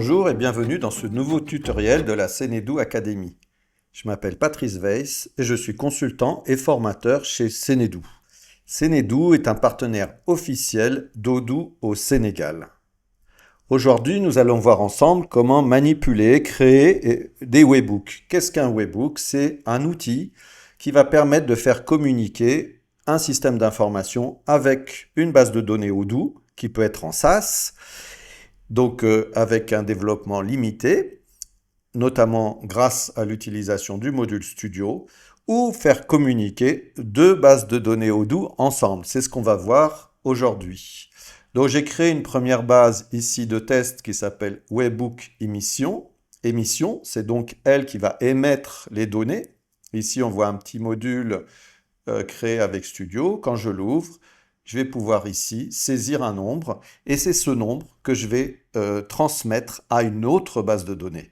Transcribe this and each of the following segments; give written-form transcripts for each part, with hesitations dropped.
Bonjour et bienvenue dans ce nouveau tutoriel de la Cenedu Academy. Je m'appelle Patrice Weiss et je suis consultant et formateur chez Cenedu. Cenedu est un partenaire officiel d'Odoo au Sénégal. Aujourd'hui, nous allons voir ensemble comment manipuler, créer des webbooks. Qu'est-ce qu'un webbook? C'est un outil qui va permettre de faire communiquer un système d'information avec une base de données Odoo qui peut être en SaaS, donc avec un développement limité, notamment grâce à l'utilisation du module Studio, ou faire communiquer deux bases de données Odoo ensemble. C'est ce qu'on va voir aujourd'hui. Donc j'ai créé une première base ici de test qui s'appelle Webbook Émission. Émission, c'est donc elle qui va émettre les données. Ici, on voit un petit module créé avec Studio. Quand je l'ouvre, je vais pouvoir ici saisir un nombre et c'est ce nombre que je vais transmettre à une autre base de données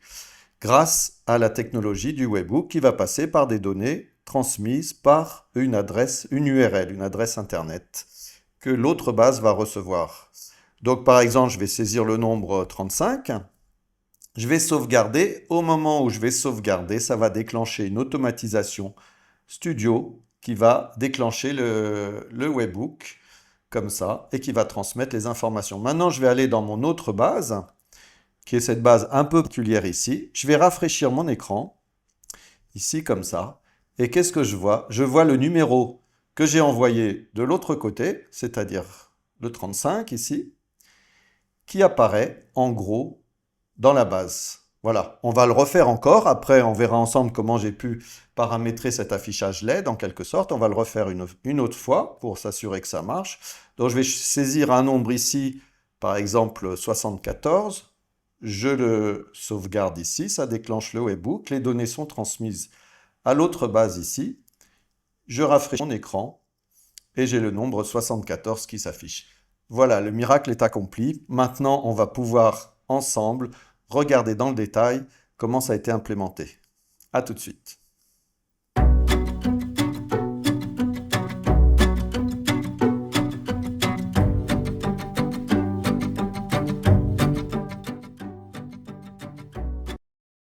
grâce à la technologie du webbook qui va passer par des données transmises par une adresse, une URL, une adresse internet que l'autre base va recevoir. Donc par exemple, je vais saisir le nombre 35, je vais sauvegarder. Au moment où je vais sauvegarder, ça va déclencher une automatisation Studio qui va déclencher le webbook comme ça, et qui va transmettre les informations. Maintenant, je vais aller dans mon autre base, qui est cette base un peu particulière ici. Je vais rafraîchir mon écran, ici comme ça. Et qu'est-ce que je vois? Je vois le numéro que j'ai envoyé de l'autre côté, c'est-à-dire le 35 ici, qui apparaît en gros dans la base. Voilà, on va le refaire encore. Après, on verra ensemble comment j'ai pu paramétrer cet affichage LED en quelque sorte. On va le refaire une autre fois pour s'assurer que ça marche. Donc, je vais saisir un nombre ici, par exemple 74. Je le sauvegarde ici, ça déclenche le webbook. Les données sont transmises à l'autre base ici. Je rafraîchis mon écran et j'ai le nombre 74 qui s'affiche. Voilà, le miracle est accompli. Maintenant, on va pouvoir ensemble regarder dans le détail comment ça a été implémenté. À tout de suite.